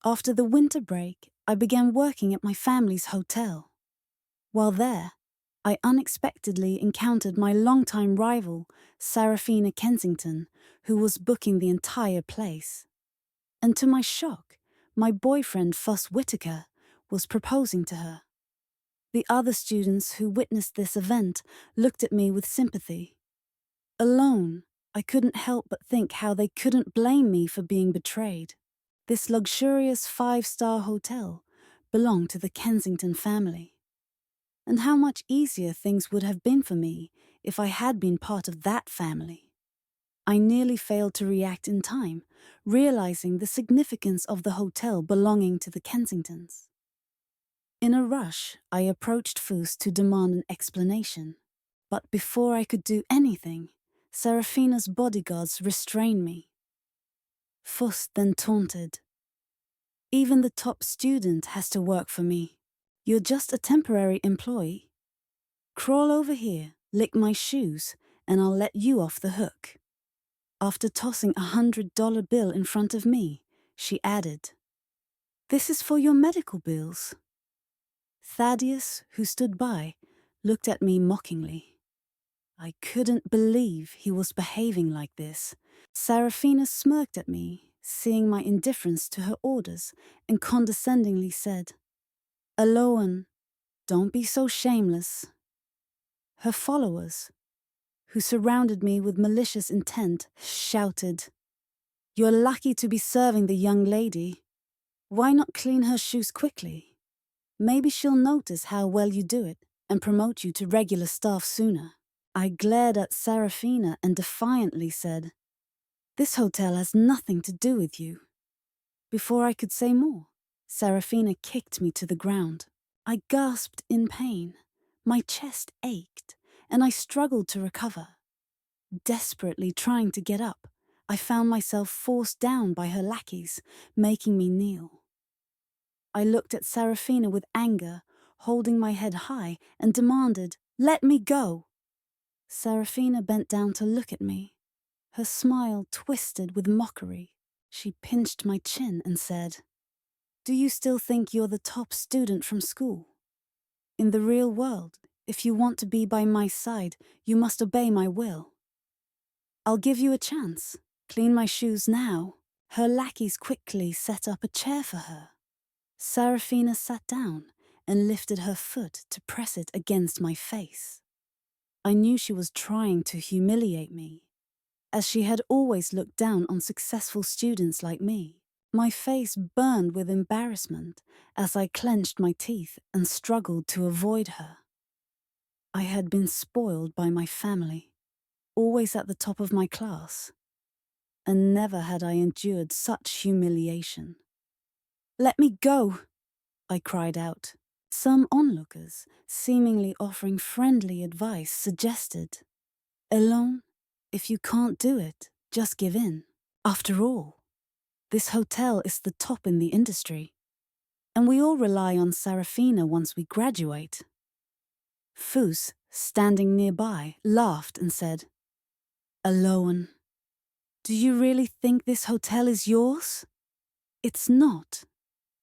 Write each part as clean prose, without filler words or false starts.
After the winter break, I began working at my family's hotel. While there, I unexpectedly encountered my longtime rival, Serafina Kensington, who was booking the entire place. And to my shock, my boyfriend, Fuss Whitaker, was proposing to her. The other students who witnessed this event looked at me with sympathy. Alone, I couldn't help but think how they couldn't blame me for being betrayed. This luxurious 5-star hotel belonged to the Kensington family. And how much easier things would have been for me if I had been part of that family. I nearly failed to react in time, realizing the significance of the hotel belonging to the Kensingtons. In a rush, I approached Foos to demand an explanation. But before I could do anything, Serafina's bodyguards restrained me. Foos then taunted. "Even the top student has to work for me. You're just a temporary employee. Crawl over here, lick my shoes, and I'll let you off the hook." After tossing $100 bill in front of me, she added, "This is for your medical bills." Thaddeus, who stood by, looked at me mockingly. I couldn't believe he was behaving like this. Serafina smirked at me, seeing my indifference to her orders, and condescendingly said, "Aloan, don't be so shameless." Her followers, who surrounded me with malicious intent, shouted, "You're lucky to be serving the young lady. Why not clean her shoes quickly? Maybe she'll notice how well you do it and promote you to regular staff sooner." I glared at Serafina and defiantly said, "This hotel has nothing to do with you." Before I could say more, Serafina kicked me to the ground. I gasped in pain. My chest ached, and I struggled to recover. Desperately trying to get up, I found myself forced down by her lackeys, making me kneel. I looked at Serafina with anger, holding my head high, and demanded, "Let me go." Serafina bent down to look at me. Her smile twisted with mockery. She pinched my chin and said, "Do you still think you're the top student from school? In the real world, if you want to be by my side, you must obey my will. I'll give you a chance. Clean my shoes now." Her lackeys quickly set up a chair for her. Serafina sat down and lifted her foot to press it against my face. I knew she was trying to humiliate me, as she had always looked down on successful students like me. My face burned with embarrassment as I clenched my teeth and struggled to avoid her. I had been spoiled by my family, always at the top of my class, and never had I endured such humiliation. "Let me go," I cried out. Some onlookers, seemingly offering friendly advice, suggested, "Elon, if you can't do it, just give in. After all, this hotel is the top in the industry, and we all rely on Serafina once we graduate." Foos, standing nearby, laughed and said, "Elon, do you really think this hotel is yours? It's not.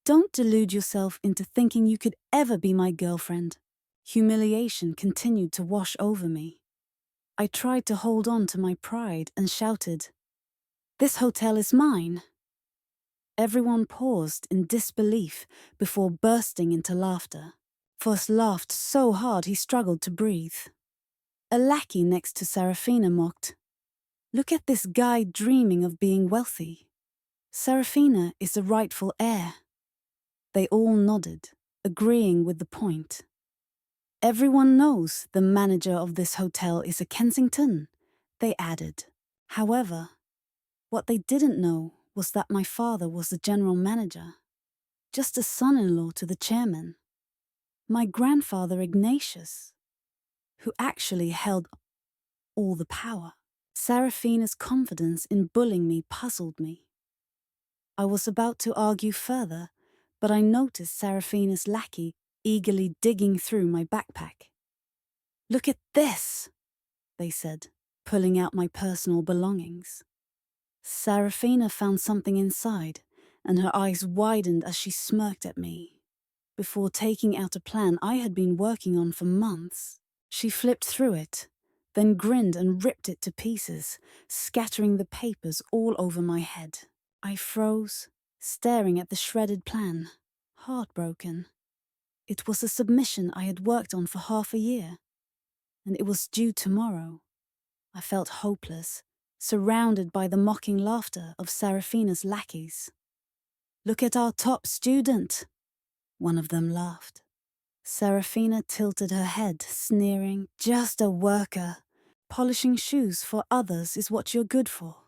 Don't delude yourself into thinking you could ever be my girlfriend." Humiliation continued to wash over me. I tried to hold on to my pride and shouted, "This hotel is mine." Everyone paused in disbelief before bursting into laughter. Foss laughed so hard he struggled to breathe. A lackey next to Serafina mocked, "Look at this guy dreaming of being wealthy. Serafina is the rightful heir." They all nodded, agreeing with the point. "Everyone knows the manager of this hotel is a Kensington," they added. However, what they didn't know was that my father was the general manager, just a son-in-law to the chairman. My grandfather Ignatius, who actually held all the power. Serafina's confidence in bullying me puzzled me. I was about to argue further, but I noticed Serafina's lackey eagerly digging through my backpack. "Look at this," they said, pulling out my personal belongings. Serafina found something inside and her eyes widened as she smirked at me. Before taking out a plan I had been working on for months, she flipped through it, then grinned and ripped it to pieces, scattering the papers all over my head. I froze, staring at the shredded plan, heartbroken. It was a submission I had worked on for half a year, and it was due tomorrow. I felt hopeless, surrounded by the mocking laughter of Serafina's lackeys. "Look at our top student," one of them laughed. Serafina tilted her head, sneering, "Just a worker. Polishing shoes for others is what you're good for."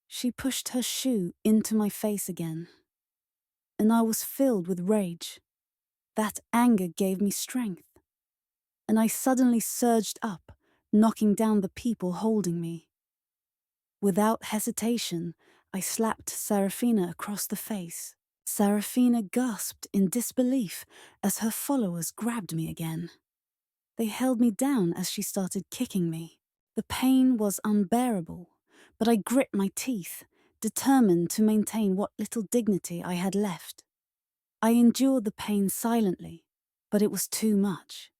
She pushed her shoe into my face again, and I was filled with rage. That anger gave me strength, and I suddenly surged up, knocking down the people holding me. Without hesitation, I slapped Serafina across the face. Serafina gasped in disbelief as her followers grabbed me again. They held me down as she started kicking me. The pain was unbearable, but I grit my teeth, determined to maintain what little dignity I had left. I endured the pain silently, but it was too much.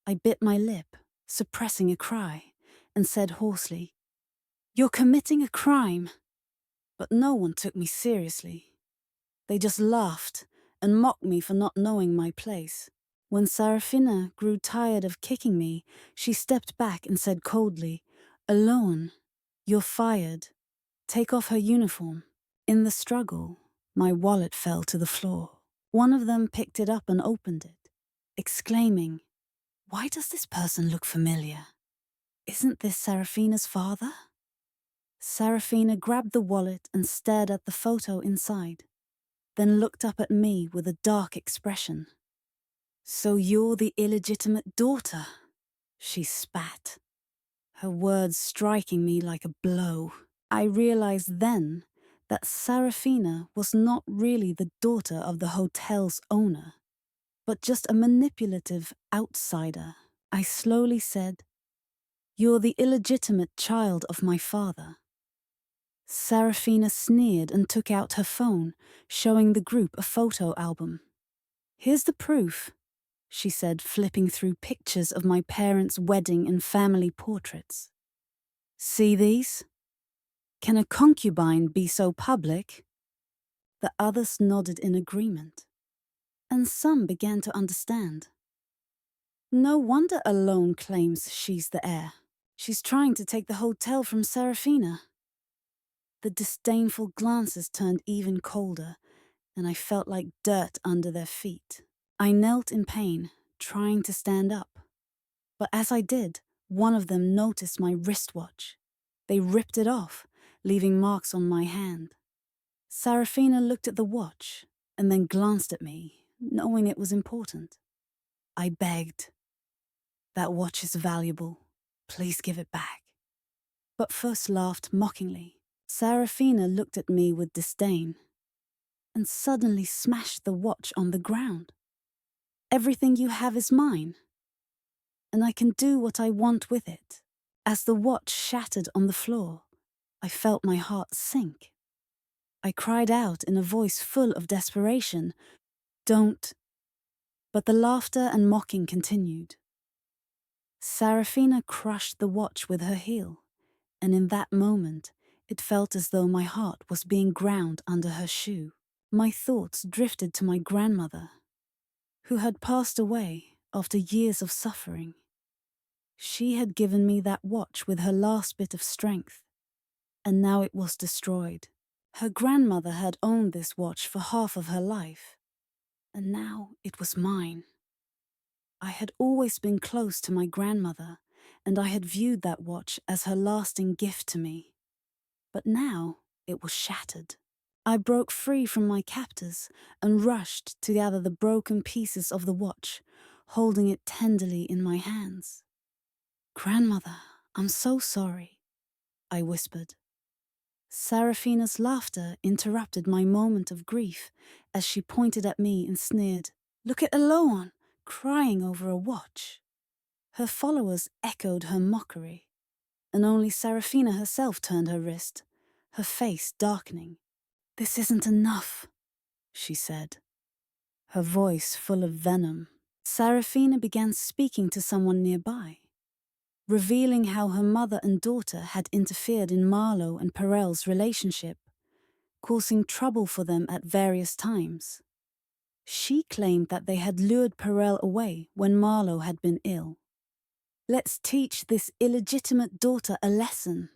I bit my lip, suppressing a cry, and said hoarsely, "You're committing a crime." But no one took me seriously. They just laughed and mocked me for not knowing my place. When Serafina grew tired of kicking me, she stepped back and said coldly, "Alone, you're fired. Take off her uniform." In the struggle, my wallet fell to the floor. One of them picked it up and opened it, exclaiming, "Why does this person look familiar? Isn't this Serafina's father?" Serafina grabbed the wallet and stared at the photo inside, then looked up at me with a dark expression. "So you're the illegitimate daughter," she spat, her words striking me like a blow. I realized then that Serafina was not really the daughter of the hotel's owner, but just a manipulative outsider. I slowly said, "You're the illegitimate child of my father." Serafina sneered and took out her phone, showing the group a photo album. "Here's the proof," she said, flipping through pictures of my parents' wedding and family portraits. "See these? Can a concubine be so public?" The others nodded in agreement, and some began to understand. No wonder Alone claims she's the heir. She's trying to take the hotel from Serafina. The disdainful glances turned even colder, and I felt like dirt under their feet. I knelt in pain, trying to stand up. But as I did, one of them noticed my wristwatch. They ripped it off, leaving marks on my hand. Serafina looked at the watch and then glanced at me, knowing it was important. I begged, "That watch is valuable. Please give it back." But first laughed mockingly. Serafina looked at me with disdain and suddenly smashed the watch on the ground. "Everything you have is mine, and I can do what I want with it." As the watch shattered on the floor, I felt my heart sink. I cried out in a voice full of desperation, "Don't." But the laughter and mocking continued. Serafina crushed the watch with her heel, and in that moment, it felt as though my heart was being ground under her shoe. My thoughts drifted to my grandmother, who had passed away after years of suffering. She had given me that watch with her last bit of strength, and now it was destroyed. Her grandmother had owned this watch for half of her life, and now it was mine. I had always been close to my grandmother, and I had viewed that watch as her lasting gift to me. But now it was shattered. I broke free from my captors and rushed to gather the broken pieces of the watch, holding it tenderly in my hands. "Grandmother, I'm so sorry," I whispered. Serafina's laughter interrupted my moment of grief as she pointed at me and sneered, "Look at Alone, crying over a watch." Her followers echoed her mockery, and only Serafina herself turned her wrist, her face darkening. "This isn't enough," she said, her voice full of venom. Serafina began speaking to someone nearby, revealing how her mother and daughter had interfered in Marlowe and Perel's relationship, causing trouble for them at various times. She claimed that they had lured Perel away when Marlowe had been ill. "Let's teach this illegitimate daughter a lesson,"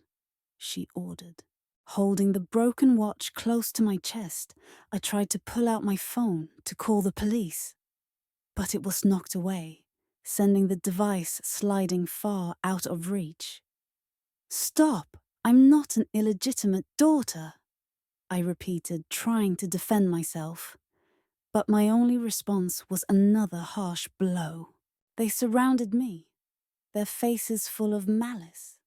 she ordered. Holding the broken watch close to my chest, I tried to pull out my phone to call the police. But it was knocked away, sending the device sliding far out of reach. "Stop! I'm not an illegitimate daughter," I repeated, trying to defend myself. But my only response was another harsh blow. They surrounded me, their faces full of malice.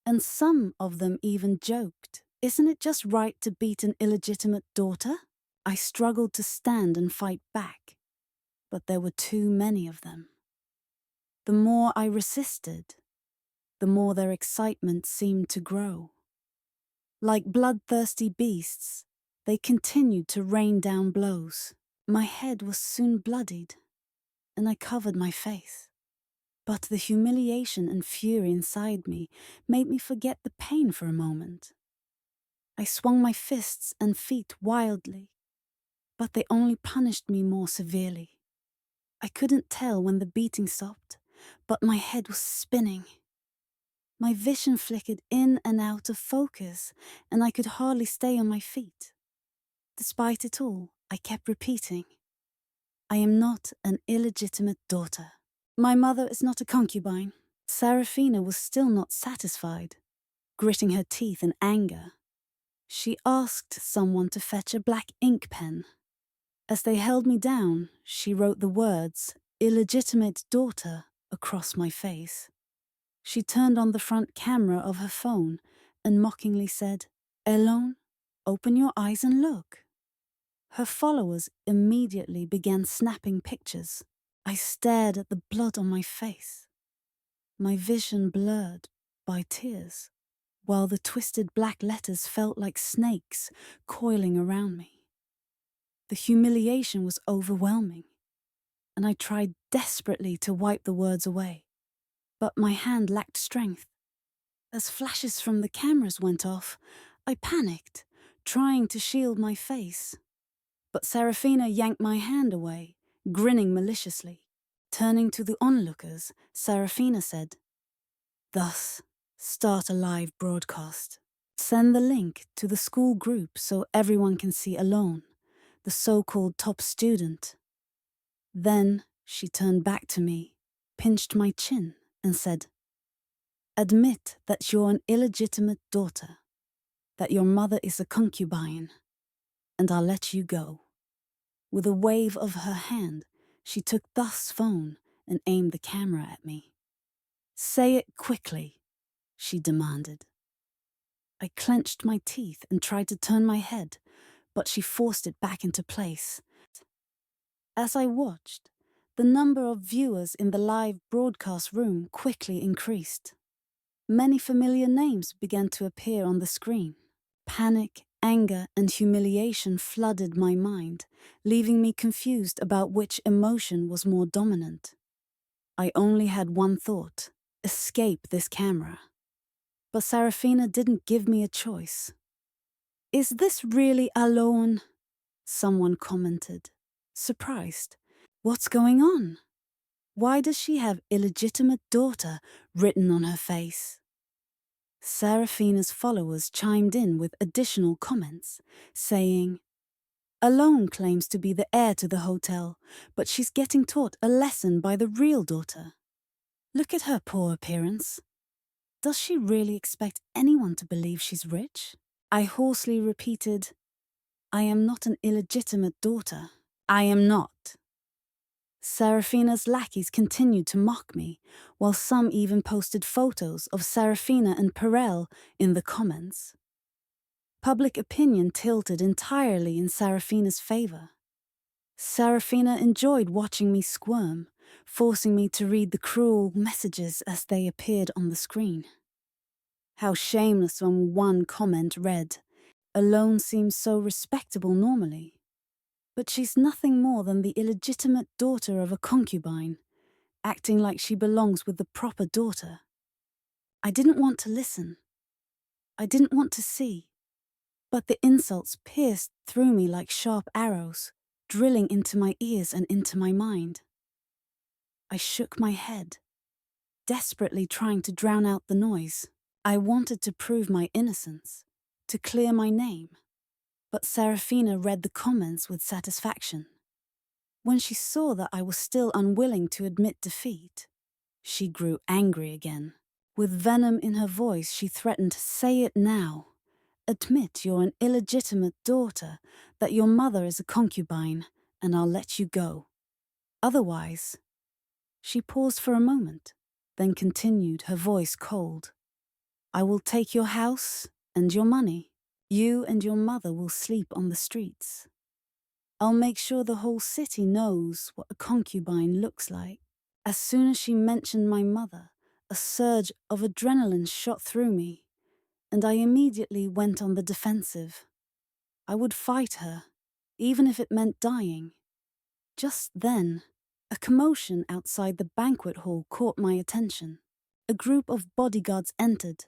And some of them even joked, "Isn't it just right to beat an illegitimate daughter?" I struggled to stand and fight back, but there were too many of them. The more I resisted, the more their excitement seemed to grow. Like bloodthirsty beasts, they continued to rain down blows. My head was soon bloodied, and I covered my face. But the humiliation and fury inside me made me forget the pain for a moment. I swung my fists and feet wildly, but they only punished me more severely. I couldn't tell when the beating stopped, but my head was spinning. My vision flickered in and out of focus, and I could hardly stay on my feet. Despite it all, I kept repeating, "I am not an illegitimate daughter. My mother is not a concubine." Serafina was still not satisfied, gritting her teeth in anger. She asked someone to fetch a black ink pen. As they held me down, she wrote the words, "illegitimate daughter," across my face. She turned on the front camera of her phone and mockingly said, "Elone, open your eyes and look." Her followers immediately began snapping pictures. I stared at the blood on my face, my vision blurred by tears, while the twisted black letters felt like snakes coiling around me. The humiliation was overwhelming, and I tried desperately to wipe the words away, but my hand lacked strength. As flashes from the cameras went off, I panicked, trying to shield my face. But Serafina yanked my hand away, grinning maliciously. Turning to the onlookers, Serafina said, "Thus, start a live broadcast. Send the link to the school group so everyone can see Elone, the so-called top student." Then she turned back to me, pinched my chin, and said, "Admit that you're an illegitimate daughter, that your mother is a concubine, and I'll let you go." With a wave of her hand, she took Thus' phone and aimed the camera at me. "Say it quickly," she demanded. I clenched my teeth and tried to turn my head, but she forced it back into place. As I watched, the number of viewers in the live broadcast room quickly increased. Many familiar names began to appear on the screen. Panic, anger, and humiliation flooded my mind, leaving me confused about which emotion was more dominant. I only had one thought: escape this camera. But Serafina didn't give me a choice. "Is this really Elone?" someone commented, surprised. "What's going on? Why does she have illegitimate daughter written on her face?" Serafina's followers chimed in with additional comments, saying, "Elone claims to be the heir to the hotel, but she's getting taught a lesson by the real daughter. Look at her poor appearance. Does she really expect anyone to believe she's rich?" I hoarsely repeated, "I am not an illegitimate daughter. I am not." Serafina's lackeys continued to mock me, while some even posted photos of Serafina and Perel in the comments. Public opinion tilted entirely in Serafina's favor. Serafina enjoyed watching me squirm, forcing me to read the cruel messages as they appeared on the screen. How shameless when one comment read, Alone seems so respectable normally, but she's nothing more than the illegitimate daughter of a concubine, acting like she belongs with the proper daughter. I didn't want to listen. I didn't want to see. But the insults pierced through me like sharp arrows, drilling into my ears and into my mind. I shook my head, desperately trying to drown out the noise. I wanted to prove my innocence, to clear my name. But Serafina read the comments with satisfaction. When she saw that I was still unwilling to admit defeat, she grew angry again. With venom in her voice, she threatened, "Say it now. Admit you're an illegitimate daughter, that your mother is a concubine, and I'll let you go. Otherwise..." She paused for a moment, then continued, her voice cold. "I will take your house and your money. You and your mother will sleep on the streets. I'll make sure the whole city knows what a concubine looks like." As soon as she mentioned my mother, a surge of adrenaline shot through me, and I immediately went on the defensive. I would fight her, even if it meant dying. Just then, a commotion outside the banquet hall caught my attention. A group of bodyguards entered,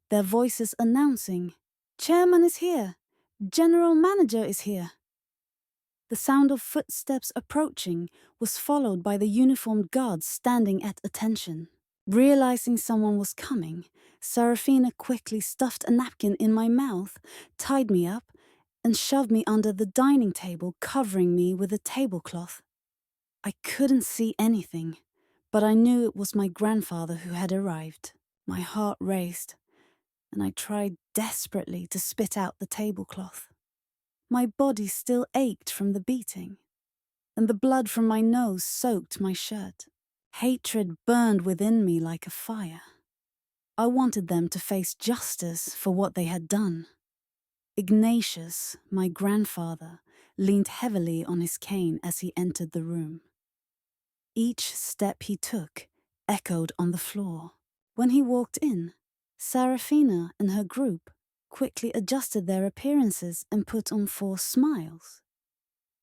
their voices announcing, "Chairman is here! General Manager is here!" The sound of footsteps approaching was followed by the uniformed guards standing at attention. Realizing someone was coming, Serafina quickly stuffed a napkin in my mouth, tied me up, and shoved me under the dining table, covering me with a tablecloth. I couldn't see anything, but I knew it was my grandfather who had arrived. My heart raced, and I tried desperately to spit out the tablecloth. My body still ached from the beating, and the blood from my nose soaked my shirt. Hatred burned within me like a fire. I wanted them to face justice for what they had done. Ignatius, my grandfather, leaned heavily on his cane as he entered the room. Each step he took echoed on the floor. When he walked in, Serafina and her group quickly adjusted their appearances and put on forced smiles.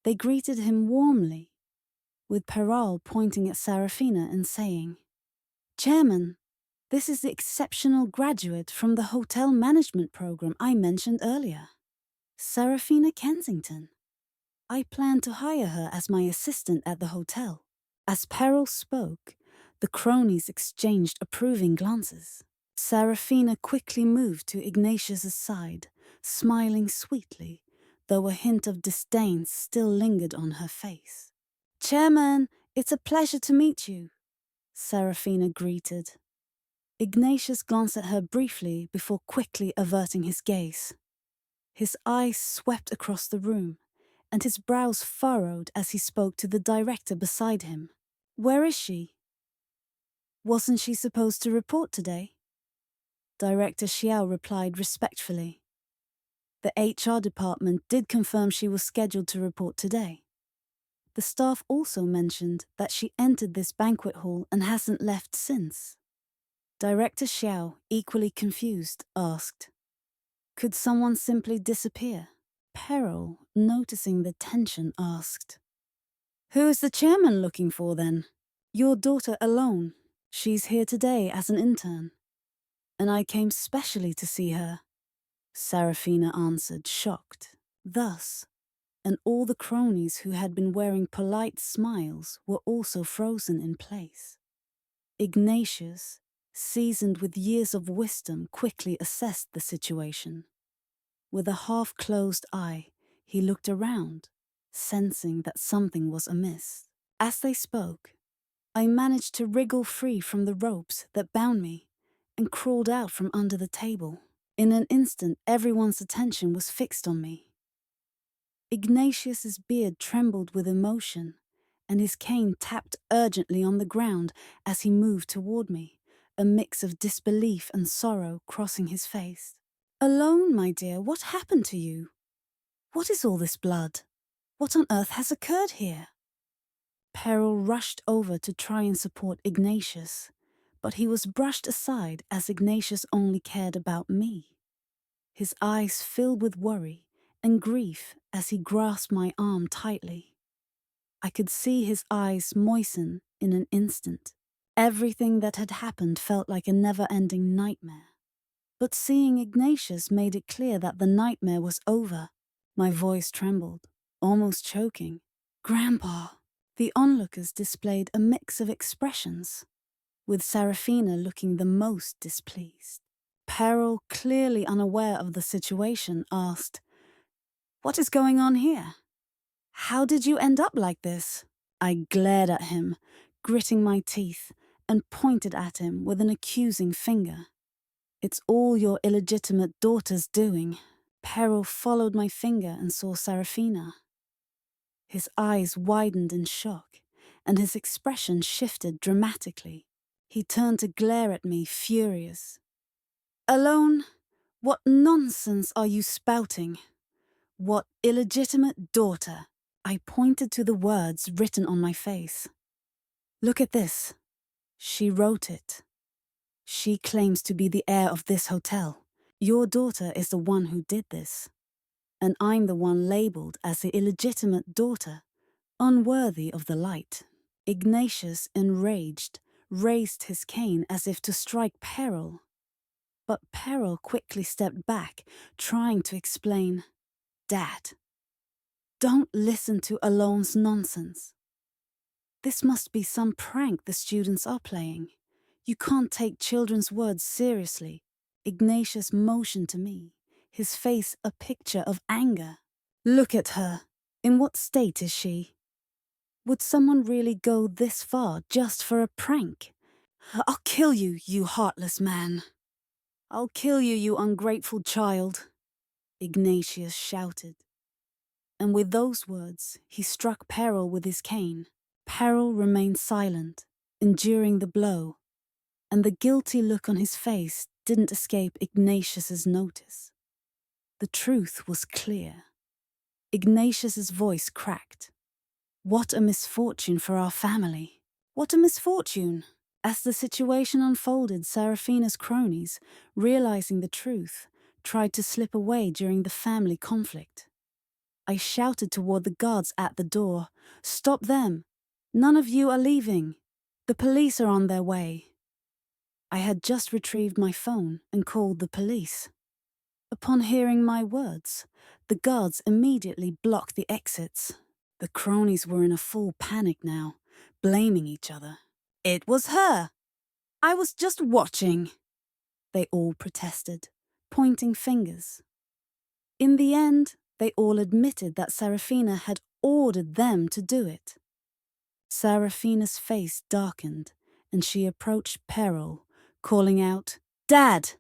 They greeted him warmly, with Peral pointing at Serafina and saying, "Chairman, this is the exceptional graduate from the hotel management program I mentioned earlier, Serafina Kensington. I plan to hire her as my assistant at the hotel." As Peral spoke, the cronies exchanged approving glances. Serafina quickly moved to Ignatius's side, smiling sweetly, though a hint of disdain still lingered on her face. "Chairman, it's a pleasure to meet you," Serafina greeted. Ignatius glanced at her briefly before quickly averting his gaze. His eyes swept across the room, and his brows furrowed as he spoke to the director beside him. "Where is she? Wasn't she supposed to report today?" Director Xiao replied respectfully. The HR department did confirm she was scheduled to report today. The staff also mentioned that she entered this banquet hall and hasn't left since. Director Xiao, equally confused, asked, "Could someone simply disappear?" Peral, noticing the tension, asked, "Who is the chairman looking for then?" "Your daughter alone. She's here today as an intern. And I came specially to see her," Serafina answered, shocked. Thus, and all the cronies who had been wearing polite smiles were also frozen in place. Ignatius, seasoned with years of wisdom, quickly assessed the situation. With a half-closed eye, he looked around, sensing that something was amiss. As they spoke, I managed to wriggle free from the ropes that bound me and crawled out from under the table. In an instant, everyone's attention was fixed on me. Ignatius's beard trembled with emotion, and his cane tapped urgently on the ground as he moved toward me, a mix of disbelief and sorrow crossing his face. "Alone, my dear, what happened to you? What is all this blood? What on earth has occurred here?" Peral rushed over to try and support Ignatius, but he was brushed aside as Ignatius only cared about me. his eyes filled with worry and grief as he grasped my arm tightly. I could see his eyes moisten in an instant. Everything that had happened felt like a never-ending nightmare. But seeing Ignatius made it clear that the nightmare was over. My voice trembled, almost choking. "Grandpa!" The onlookers displayed a mix of expressions, with Serafina looking the most displeased. Peril, clearly unaware of the situation, asked, "What is going on here? How did you end up like this?" I glared at him, gritting my teeth, and pointed at him with an accusing finger. "It's all your illegitimate daughter's doing." Peril followed my finger and saw Serafina. His eyes widened in shock, and his expression shifted dramatically. He turned to glare at me, furious. "Alone, what nonsense are you spouting? What illegitimate daughter?" I pointed to the words written on my face. "Look at this." She wrote it. "She claims to be the heir of this hotel. Your daughter is the one who did this. And I'm the one labeled as the illegitimate daughter, unworthy of the light." Ignatius, enraged, raised his cane as if to strike Peril. But Peril quickly stepped back, trying to explain. "Dad, don't listen to Alone's nonsense. This must be some prank the students are playing. You can't take children's words seriously." Ignatius motioned to me, his face a picture of anger. "Look at her. In what state is she? Would someone really go this far just for a prank? I'll kill you, you heartless man. I'll kill you, you ungrateful child," Ignatius shouted. And with those words, he struck Peril with his cane. Peril remained silent, enduring the blow, and the guilty look on his face didn't escape Ignatius's notice. The truth was clear. Ignatius's voice cracked. "What a misfortune for our family." "What a misfortune?" As the situation unfolded, Serafina's cronies, realizing the truth, tried to slip away during the family conflict. I shouted toward the guards at the door, "Stop them! None of you are leaving. The police are on their way." I had just retrieved my phone and called the police. Upon hearing my words, the guards immediately blocked the exits. The cronies were in a full panic now, blaming each other. "It was her! I was just watching!" they all protested, pointing fingers. In the end, they all admitted that Serafina had ordered them to do it. Serafina's face darkened, and she approached Peril, calling out, "Dad!"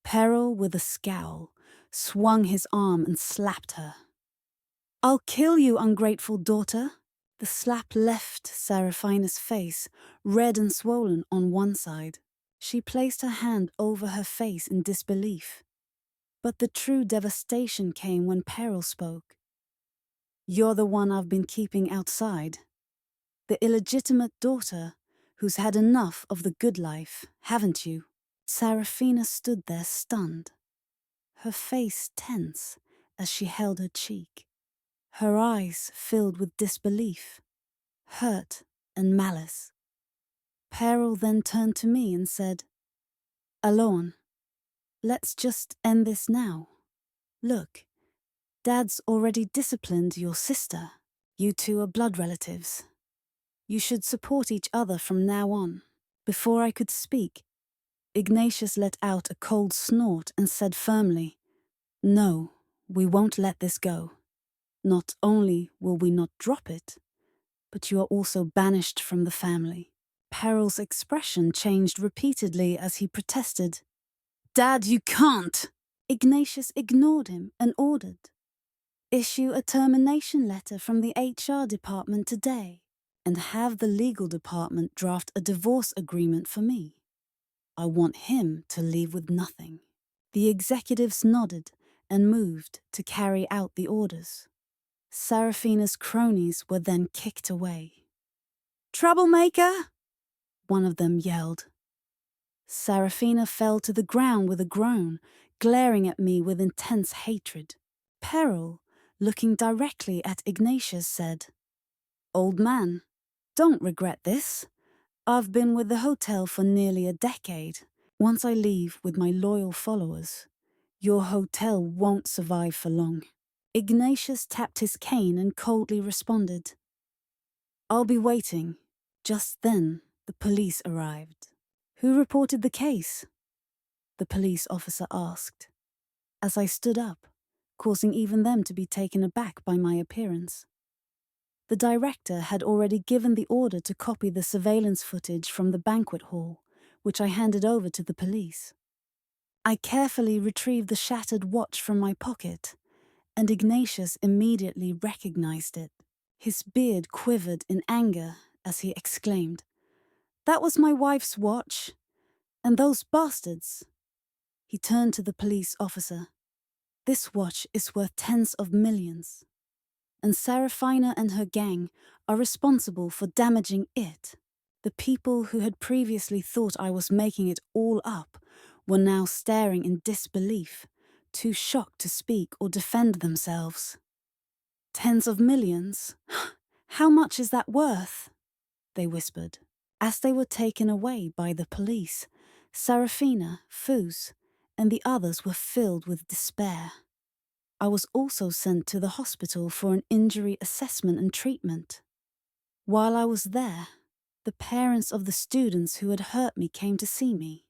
Peril, with a scowl, swung his arm and slapped her. "I'll kill you, ungrateful daughter." The slap left Serafina's face, red and swollen on one side. She placed her hand over her face in disbelief. But the true devastation came when Peril spoke. "You're the one I've been keeping outside. The illegitimate daughter who's had enough of the good life, haven't you?" Serafina stood there stunned, her face tense as she held her cheek. Her eyes filled with disbelief, hurt and malice. Peril then turned to me and said, "Alone, let's just end this now. Look, Dad's already disciplined your sister. You two are blood relatives. You should support each other from now on." Before I could speak, Ignatius let out a cold snort and said firmly, "No, we won't let this go. Not only will we not drop it, but you are also banished from the family." Peril's expression changed repeatedly as he protested. "Dad, you can't!" Ignatius ignored him and ordered, "Issue a termination letter from the HR department today and have the legal department draft a divorce agreement for me. I want him to leave with nothing." The executives nodded and moved to carry out the orders. Serafina's cronies were then kicked away. "Troublemaker!" one of them yelled. Serafina fell to the ground with a groan, glaring at me with intense hatred. Peril, looking directly at Ignatius, said, "Old man, don't regret this. I've been with the hotel for nearly a decade. Once I leave with my loyal followers, your hotel won't survive for long." Ignatius tapped his cane and coldly responded, "I'll be waiting." Just then, the police arrived. "Who reported the case?" the police officer asked, as I stood up, causing even them to be taken aback by my appearance. The director had already given the order to copy the surveillance footage from the banquet hall, which I handed over to the police. I carefully retrieved the shattered watch from my pocket, and Ignatius immediately recognized it. His beard quivered in anger as he exclaimed, "That was my wife's watch, and those bastards." He turned to the police officer. "This watch is worth tens of millions, and Serafina and her gang are responsible for damaging it." The people who had previously thought I was making it all up were now staring in disbelief, too shocked to speak or defend themselves. "Tens of millions? How much is that worth?" they whispered. As they were taken away by the police, Serafina, Fuz, and the others were filled with despair. I was also sent to the hospital for an injury assessment and treatment. While I was there, the parents of the students who had hurt me came to see me.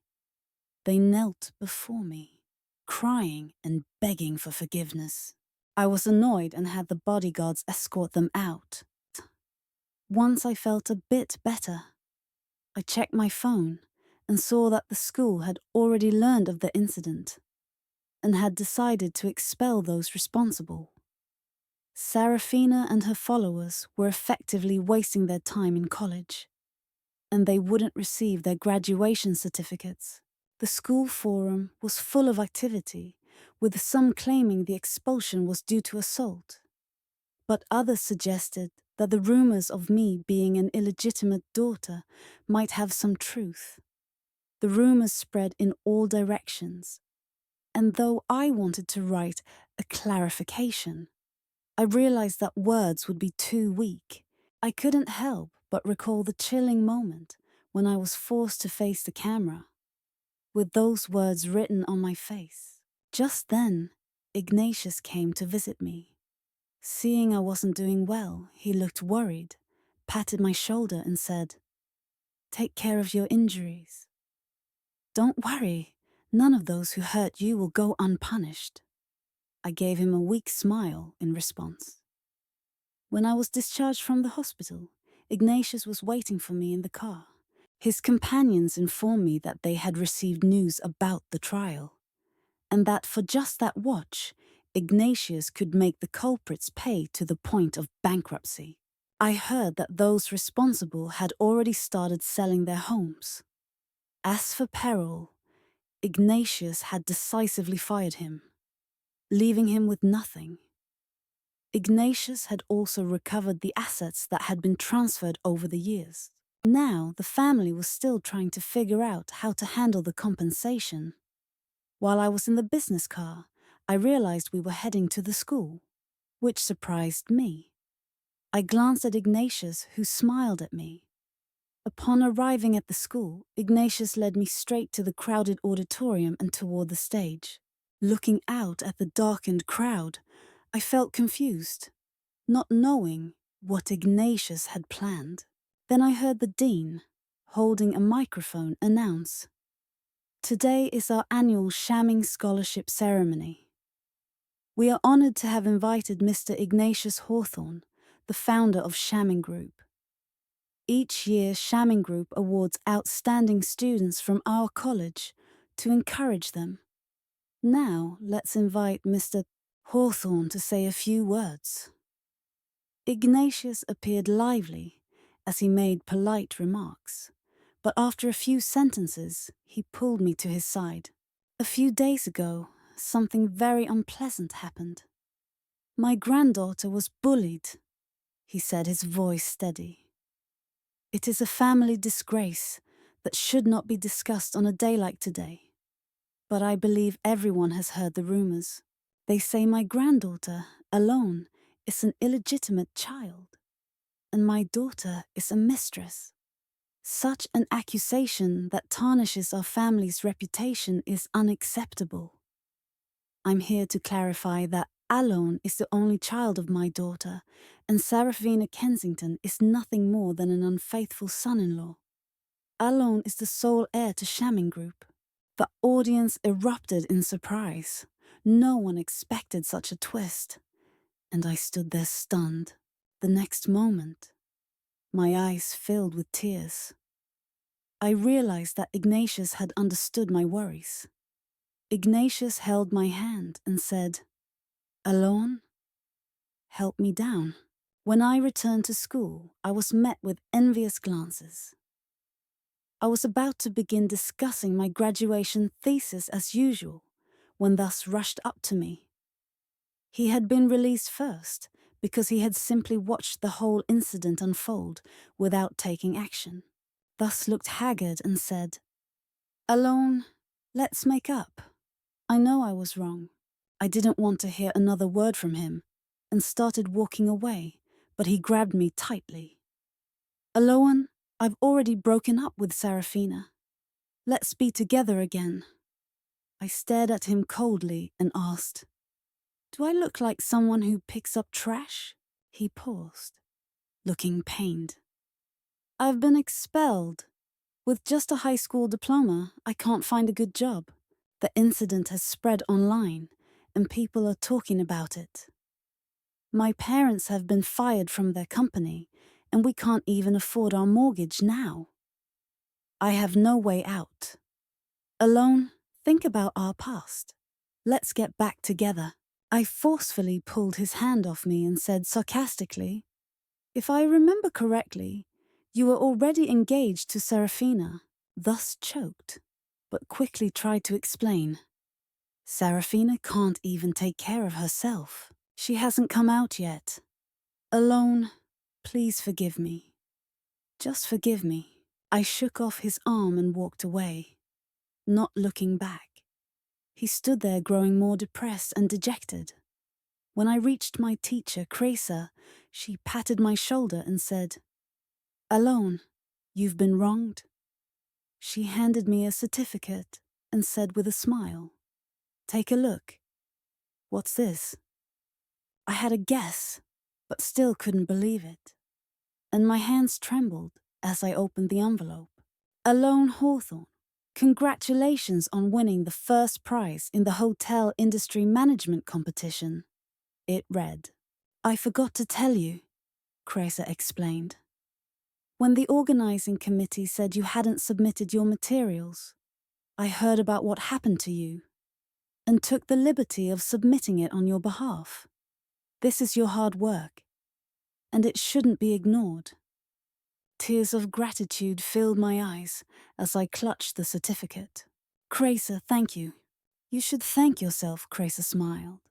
They knelt before me, crying and begging for forgiveness. I was annoyed and had the bodyguards escort them out. Once I felt a bit better, I checked my phone and saw that the school had already learned of the incident and had decided to expel those responsible. Serafina and her followers were effectively wasting their time in college, and they wouldn't receive their graduation certificates. The school forum was full of activity, with some claiming the expulsion was due to assault. But others suggested that the rumors of me being an illegitimate daughter might have some truth. The rumors spread in all directions, and though I wanted to write a clarification, I realized that words would be too weak. I couldn't help but recall the chilling moment when I was forced to face the camera, with those words written on my face. Just then, Ignatius came to visit me. Seeing I wasn't doing well, he looked worried, patted my shoulder and said, "Take care of your injuries. Don't worry, none of those who hurt you will go unpunished." I gave him a weak smile in response. When I was discharged from the hospital, Ignatius was waiting for me in the car. His companions informed me that they had received news about the trial, and that for just that watch, Ignatius could make the culprits pay to the point of bankruptcy. I heard that those responsible had already started selling their homes. As for Peril, Ignatius had decisively fired him, leaving him with nothing. Ignatius had also recovered the assets that had been transferred over the years. Now, the family was still trying to figure out how to handle the compensation. While I was in the business car, I realized we were heading to the school, which surprised me. I glanced at Ignatius, who smiled at me. Upon arriving at the school, Ignatius led me straight to the crowded auditorium and toward the stage. Looking out at the darkened crowd, I felt confused, not knowing what Ignatius had planned. Then I heard the dean, holding a microphone, announce, "Today is our annual Shamming Scholarship Ceremony. We are honored to have invited Mr. Ignatius Hawthorne, the founder of Shamming Group. Each year, Shamming Group awards outstanding students from our college to encourage them. Now, let's invite Mr. Hawthorne to say a few words." Ignatius appeared lively as he made polite remarks, but after a few sentences, he pulled me to his side. "A few days ago, something very unpleasant happened. My granddaughter was bullied," he said, his voice steady. "It is a family disgrace that should not be discussed on a day like today. But I believe everyone has heard the rumors. They say my granddaughter, Alone, is an illegitimate child, and my daughter is a mistress. Such an accusation that tarnishes our family's reputation is unacceptable. I'm here to clarify that Alone is the only child of my daughter, and Seraphina Kensington is nothing more than an unfaithful son-in-law. Alone is the sole heir to Shamming Group. The audience erupted in surprise. No one expected such a twist, and I stood there stunned. The next moment, my eyes filled with tears. I realized that Ignatius had understood my worries. Ignatius held my hand and said, "Alone, help me down." When I returned to school, I was met with envious glances. I was about to begin discussing my graduation thesis as usual, when Thus rushed up to me. He had been released first because he had simply watched the whole incident unfold without taking action. Thus looked haggard and said, "Alone, let's make up." I know I was wrong. I didn't want to hear another word from him and started walking away, but he grabbed me tightly. "Alone, I've already broken up with Seraphina. Let's be together again." I stared at him coldly and asked, "Do I look like someone who picks up trash?" He paused, looking pained. "I've been expelled. With just a high school diploma, I can't find a good job. The incident has spread online, and people are talking about it. My parents have been fired from their company, and we can't even afford our mortgage now. I have no way out. Alone, think about our past. Let's get back together." I forcefully pulled his hand off me and said sarcastically, "If I remember correctly, you were already engaged to Seraphina." Thus choked, but quickly tried to explain. "Seraphina can't even take care of herself. She hasn't come out yet. Alone, please forgive me. Just forgive me." I shook off his arm and walked away, not looking back. He stood there growing more depressed and dejected. When I reached my teacher, Cresa, she patted my shoulder and said, "Alone, you've been wronged." She handed me a certificate and said with a smile, "Take a look. What's this?" I had a guess, but still couldn't believe it, and my hands trembled as I opened the envelope. "Alone Hawthorne, congratulations on winning the first prize in the hotel industry management competition," it read. "I forgot to tell you," Cresa explained. "When the organizing committee said you hadn't submitted your materials, I heard about what happened to you and took the liberty of submitting it on your behalf. This is your hard work, and it shouldn't be ignored." Tears of gratitude filled my eyes as I clutched the certificate. "Cresa, thank you." "You should thank yourself," Cresa smiled.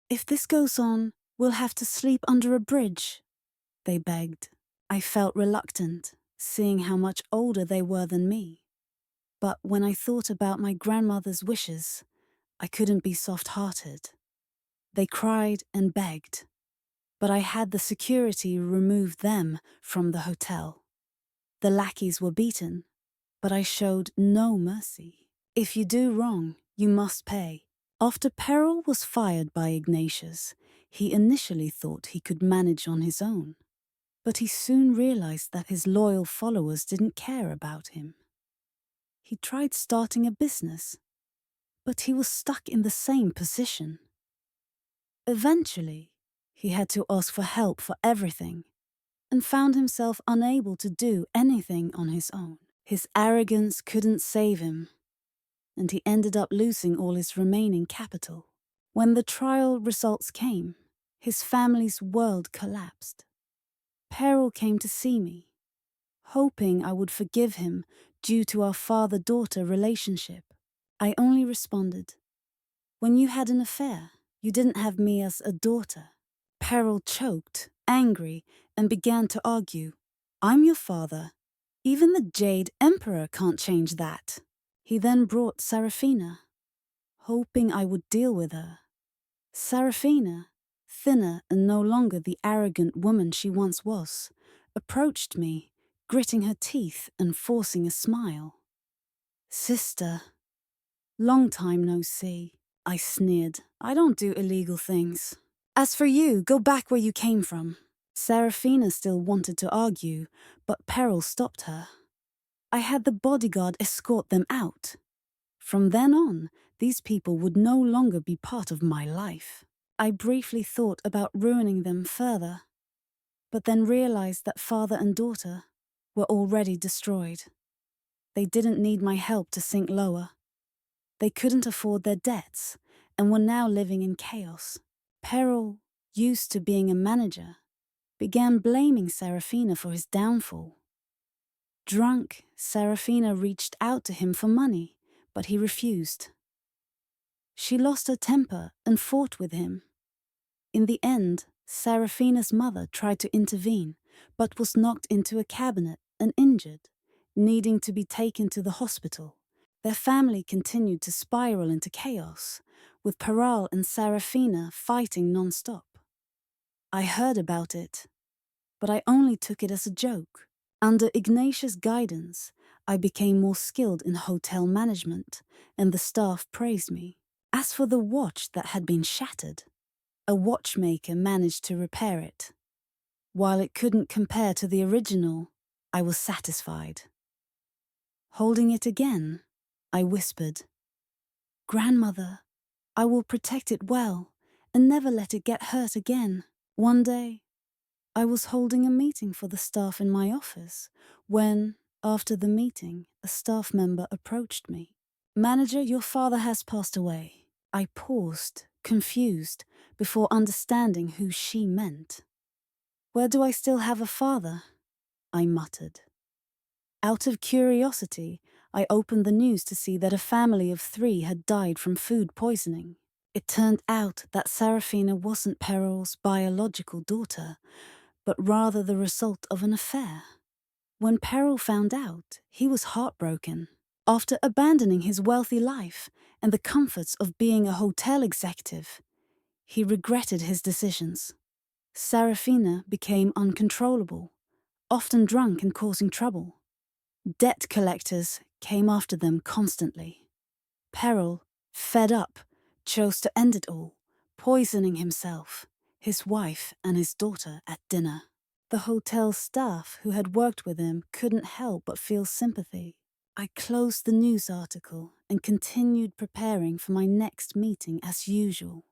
"If this goes on, we'll have to sleep under a bridge," they begged. I felt reluctant, seeing how much older they were than me. But when I thought about my grandmother's wishes, I couldn't be soft-hearted. They cried and begged, but I had the security remove them from the hotel. The lackeys were beaten, but I showed no mercy. If you do wrong, you must pay. After Peril was fired by Ignatius, he initially thought he could manage on his own. But he soon realized that his loyal followers didn't care about him. He tried starting a business, but he was stuck in the same position. Eventually, he had to ask for help for everything, and found himself unable to do anything on his own. His arrogance couldn't save him, and he ended up losing all his remaining capital. When the trial results came, his family's world collapsed. Peril came to see me, hoping I would forgive him due to our father-daughter relationship. I only responded, "When you had an affair, you didn't have me as a daughter." Peril choked, angry, and began to argue. "I'm your father. Even the Jade Emperor can't change that." He then brought Seraphina. hoping I would deal with her. Serafina, thinner and no longer the arrogant woman she once was, approached me, gritting her teeth and forcing a smile. "Sister, long time no see," I sneered. "I don't do illegal things. As for you, go back where you came from." Serafina still wanted to argue, but Peril stopped her. I had the bodyguard escort them out. From then on, these people would no longer be part of my life. I briefly thought about ruining them further, but then realized that father and daughter were already destroyed. They didn't need my help to sink lower. They couldn't afford their debts and were now living in chaos. Peril, used to being a manager, began blaming Serafina for his downfall. Drunk, Serafina reached out to him for money, but he refused. She lost her temper and fought with him. In the end, Serafina's mother tried to intervene, but was knocked into a cabinet and injured, needing to be taken to the hospital. Their family continued to spiral into chaos, with Peral and Serafina fighting non-stop. I heard about it, but I only took it as a joke. Under Ignatius' guidance, I became more skilled in hotel management, and the staff praised me. As for the watch that had been shattered, a watchmaker managed to repair it. While it couldn't compare to the original, I was satisfied. Holding it again, I whispered, "Grandmother, I will protect it well and never let it get hurt again." One day, I was holding a meeting for the staff in my office when, after the meeting, a staff member approached me. "Manager, your father has passed away." I paused, confused, before understanding who she meant. "Where do I still have a father?" I muttered. Out of curiosity, I opened the news to see that a family of 3 had died from food poisoning. It turned out that Serafina wasn't Peril's biological daughter, but rather the result of an affair. When Peril found out, he was heartbroken. After abandoning his wealthy life and the comforts of being a hotel executive, he regretted his decisions. Serafina became uncontrollable, often drunk and causing trouble. Debt collectors came after them constantly. Peril, fed up, chose to end it all, poisoning himself, his wife, and his daughter at dinner. The hotel staff who had worked with him couldn't help but feel sympathy. I closed the news article and continued preparing for my next meeting as usual.